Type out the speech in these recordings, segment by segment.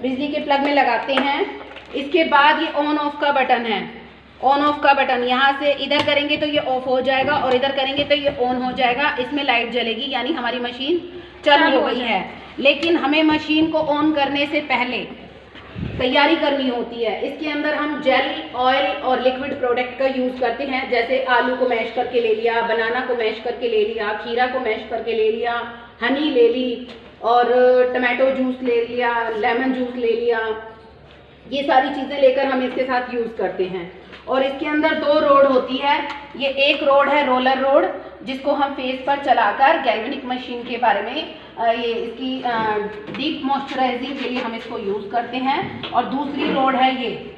बिजली के प्लग में लगाते हैं। इसके बाद ये ऑन ऑफ का बटन है, ऑन ऑफ का बटन यहाँ से इधर करेंगे तो ये ऑफ हो जाएगा और इधर करेंगे तो ये ऑन हो जाएगा। इसमें लाइट जलेगी, यानी हमारी मशीन चालू हो गई है। लेकिन हमें मशीन को ऑन करने से पहले तैयारी करनी होती है। इसके अंदर हम जेल, ऑयल और लिक्विड प्रोडक्ट का यूज़ करते हैं। जैसे आलू को मैश करके ले लिया, बनाना को मैश करके ले लिया, खीरा को मैश करके ले लिया, हनी ले ली और टमाटो जूस ले लिया, लेमन जूस ले लिया। ये सारी चीज़ें लेकर हम इसके साथ यूज़ करते हैं। और इसके अंदर 2 रोड होती है। ये एक रोड है रोलर रोड, जिसको हम फेस पर चलाकर गैल्वेनिक मशीन के बारे में ये इसकी डीप मॉइस्चराइजिंग के लिए हम इसको यूज़ करते हैं। और दूसरी रोड है ये,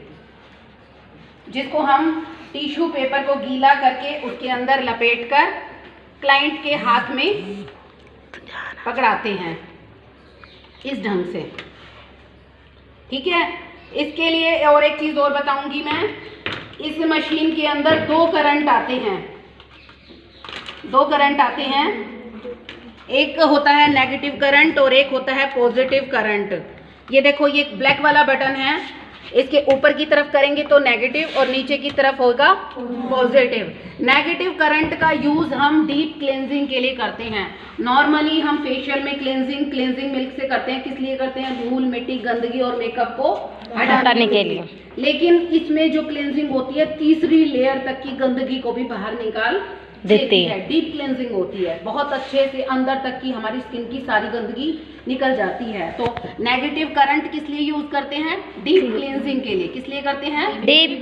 जिसको हम टिश्यू पेपर को गीला करके उसके अंदर लपेटकर क्लाइंट के हाथ में पकड़ाते हैं इस ढंग से। ठीक है। इसके लिए और एक चीज़ और बताऊंगी मैं। इस मशीन के अंदर 2 करंट आते हैं, 2 करंट आते हैं। एक होता है नेगेटिव करंट और एक होता है पॉजिटिव करंट। ये देखो, ये ब्लैक वाला बटन है, इसके ऊपर की तरफ करेंगे तो नेगेटिव और नीचे की तरफ होगा पॉजिटिव। नेगेटिव करंट का यूज़ हम डीप क्लेंजिंग के लिए करते हैं। नॉर्मली हम फेशियल में क्लेंजिंग मिल्क से करते हैं। किस लिए करते हैं? धूल, मिट्टी, गंदगी और मेकअप को हटाने के लिए। लेकिन इसमें जो क्लेंजिंग होती है, तीसरी लेयर तक की गंदगी को भी बाहर निकाल देती है। डीप क्लेंजिंग होती है, बहुत अच्छे से अंदर तक की हमारी स्किन की सारी गंदगी निकल जाती है। तो नेगेटिव करंट किस लिए यूज करते हैं? डीप क्लेंजिंग के लिए। किस लिए करते हैं? डीप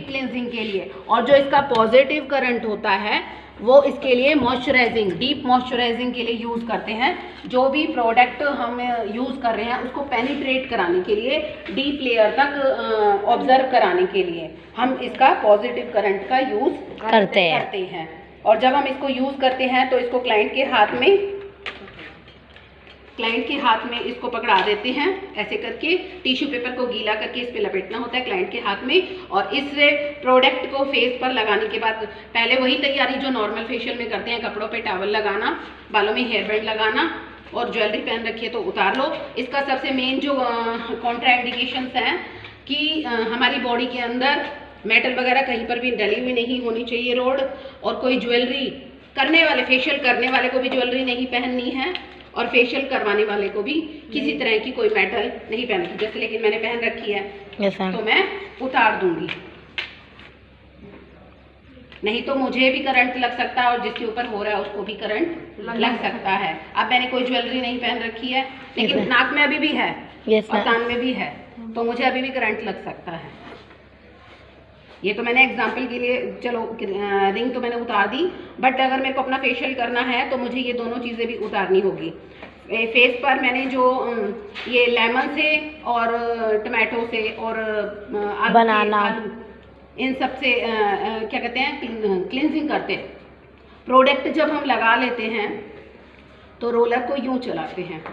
क्लेंजिंग के लिए। और जो इसका पॉजिटिव करंट होता है वो इसके लिए मॉइस्चराइजिंग, डीप मॉइस्चराइजिंग के लिए यूज़ करते हैं। जो भी प्रोडक्ट हम यूज़ कर रहे हैं उसको पेनिट्रेट कराने के लिए, डीप लेयर तक ऑब्जर्व कराने के लिए हम इसका पॉजिटिव करंट का यूज़ करते हैं। और जब हम इसको यूज़ करते हैं तो इसको क्लाइंट के हाथ में इसको पकड़ा देते हैं ऐसे करके। टिश्यू पेपर को गीला करके इस पे लपेटना होता है क्लाइंट के हाथ में। और इस प्रोडक्ट को फेस पर लगाने के बाद पहले वही तैयारी जो नॉर्मल फेशियल में करते हैं, कपड़ों पे टॉवल लगाना, बालों में हेयर बैंड लगाना और ज्वेलरी पहन रखी है तो उतार लो। इसका सबसे मेन जो कॉन्ट्राइंडिकेशंस हैं कि हमारी बॉडी के अंदर मेटल वगैरह कहीं पर भी डली हुई नहीं होनी चाहिए रोड। और कोई ज्वेलरी करने वाले, फेशियल करने वाले को भी ज्वेलरी नहीं पहननी है और फेशियल करवाने वाले को भी किसी तरह की कोई मेटल नहीं पहनती। जैसे लेकिन मैंने पहन रखी है तो मैं उतार दूंगी, नहीं तो मुझे भी करंट लग सकता है और जिसके ऊपर हो रहा है उसको भी करंट लग सकता है। अब मैंने कोई ज्वेलरी नहीं पहन रखी है लेकिन नाक में अभी भी है और कान में भी है, तो मुझे अभी भी करंट लग सकता है। ये तो मैंने एग्जाम्पल के लिए, चलो रिंग तो मैंने उतार दी, बट अगर मेरे को अपना फेशियल करना है तो मुझे ये दोनों चीज़ें भी उतारनी होगी। फेस पर मैंने जो ये लेमन से और टमाटो से और आलू इन सब से क्या कहते हैं, क्लिनजिंग करते हैं। प्रोडक्ट जब हम लगा लेते हैं तो रोलर को यूँ चलाते हैं,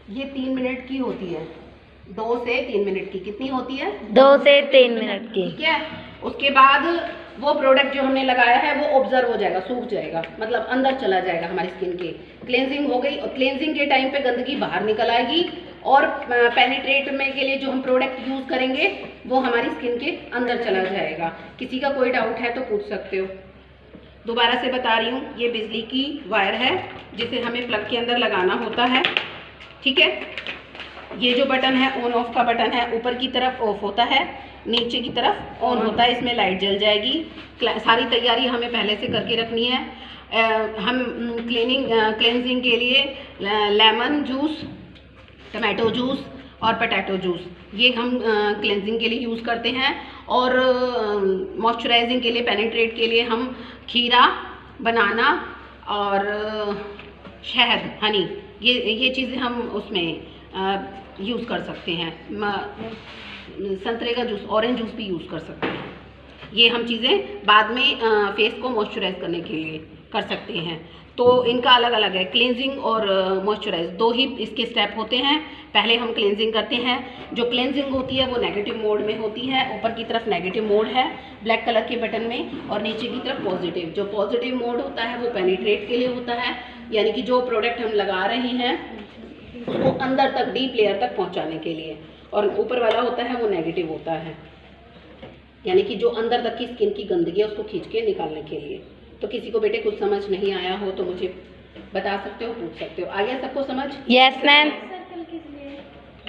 ये 3 मिनट की होती है, 2 से 3 मिनट की। कितनी होती है? 2 से 3 मिनट की। ठीक है। उसके बाद वो प्रोडक्ट जो हमने लगाया है वो ऑब्जर्व हो जाएगा, सूख जाएगा, मतलब अंदर चला जाएगा हमारी स्किन के। क्लेंजिंग हो गई और क्लेंजिंग के टाइम पे गंदगी बाहर निकल आएगी और पेनिट्रेट में के लिए जो हम प्रोडक्ट यूज़ करेंगे वो हमारी स्किन के अंदर चला जाएगा। किसी का कोई डाउट है तो पूछ सकते हो। दोबारा से बता रही हूँ, ये बिजली की वायर है जिसे हमें प्लग के अंदर लगाना होता है। ठीक है। ये जो बटन है ऑन ऑफ का बटन है, ऊपर की तरफ ऑफ होता है, नीचे की तरफ ऑन होता है। इसमें लाइट जल जाएगी। सारी तैयारी हमें पहले से करके रखनी है। हम क्लेंजिंग के लिए लेमन जूस, टमाटो जूस और पोटैटो जूस ये हम क्लेंजिंग के लिए यूज़ करते हैं। और मॉइस्चराइजिंग के लिए, पेनिट्रेट के लिए हम खीरा, बनाना और शहद, हनी, ये चीज़ें हम उसमें यूज़ कर सकते हैं। संतरे का जूस, ऑरेंज जूस भी यूज़ कर सकते हैं। ये हम चीज़ें बाद में फेस को मॉइस्चराइज करने के लिए कर सकते हैं। तो इनका अलग अलग है, क्लेंजिंग और मॉइस्चराइज, दो ही इसके स्टेप होते हैं। पहले हम क्लेंजिंग करते हैं। जो क्लेंजिंग होती है वो नेगेटिव मोड में होती है। ऊपर की तरफ नेगेटिव मोड है ब्लैक कलर के बटन में, और नीचे की तरफ पॉजिटिव। जो पॉजिटिव मोड होता है वो पेनिट्रेट के लिए होता है, यानी कि जो प्रोडक्ट हम लगा रहे हैं वो अंदर तक, डीप लेयर तक पहुंचाने के लिए। और ऊपर वाला होता है वो नेगेटिव होता है, यानी कि जो अंदर तक की स्किन की गंदगी है उसको खींच के निकालने के लिए। तो किसी को बेटे कुछ समझ नहीं आया हो तो मुझे बता सकते हो, पूछ सकते हो। आ गया सबको समझ? Yes ma'am.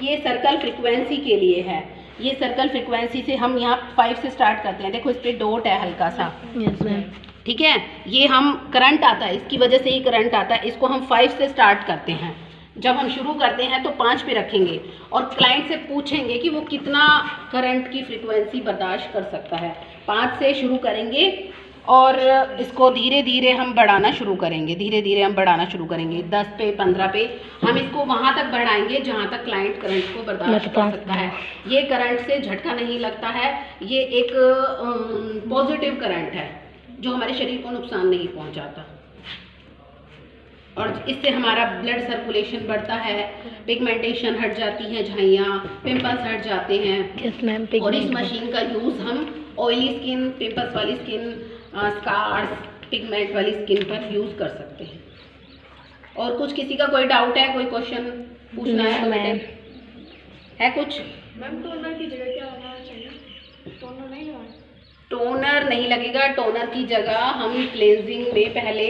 ये सर्कल फ्रीक्वेंसी के लिए है। ये सर्कल फ्रीक्वेंसी से हम यहाँ 5 से स्टार्ट करते हैं। देखो इस पर डॉट है हल्का सा, यस मैम। ठीक है। ये हम करंट आता है, इसकी वजह से ही करंट आता है। इसको हम 5 से स्टार्ट करते हैं। जब हम शुरू करते हैं तो 5 पे रखेंगे और क्लाइंट से पूछेंगे कि वो कितना करंट की फ्रीक्वेंसी बर्दाश्त कर सकता है। 5 से शुरू करेंगे और इसको धीरे धीरे हम बढ़ाना शुरू करेंगे। धीरे धीरे हम बढ़ाना शुरू करेंगे 10 पे, 15 पे। हम इसको वहाँ तक बढ़ाएंगे जहाँ तक क्लाइंट करंट को बर्दाश्त कर सकता है। ये करंट से झटका नहीं लगता है, ये एक पॉजिटिव करंट है जो हमारे शरीर को नुकसान नहीं पहुँचाता, और इससे हमारा ब्लड सर्कुलेशन बढ़ता है, पिगमेंटेशन हट जाती है, झाइयाँ, पिंपल्स हट जाते हैं। Yes ma'am. और इस मशीन का यूज़ हम ऑयली स्किन, पिंपल्स वाली स्किन, स्कार्स, पिगमेंट वाली स्किन पर यूज़ कर सकते हैं। और कुछ किसी का कोई डाउट है, कोई क्वेश्चन पूछना है तो बेटे है कुछ? मैम टोनर की जगह क्या होना चाहिए? टोनर नहीं लगाना? टोनर नहीं लगेगा। टोनर की जगह हम क्लेंजिंग में पहले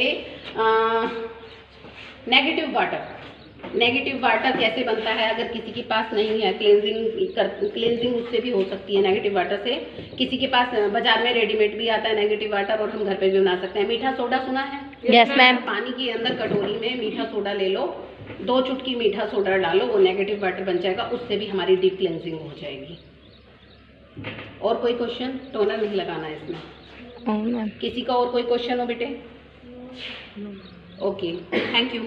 नेगेटिव वाटर कैसे बनता है, अगर किसी के पास नहीं है, क्लेंजिंग उससे भी हो सकती है नेगेटिव वाटर से। किसी के पास बाजार में रेडीमेड भी आता है नेगेटिव वाटर, और हम घर पे भी बना सकते हैं। मीठा सोडा सुना है? Yes ma'am. पानी के अंदर कटोरी में मीठा सोडा ले लो, 2 चुटकी मीठा सोडा डालो, वो नेगेटिव वाटर बन जाएगा, उससे भी हमारी डीप क्लेंजिंग हो जाएगी। और कोई क्वेश्चन? टोनर नहीं लगाना है इसमें। किसी का और कोई क्वेश्चन हो बेटे? Okay, thank you.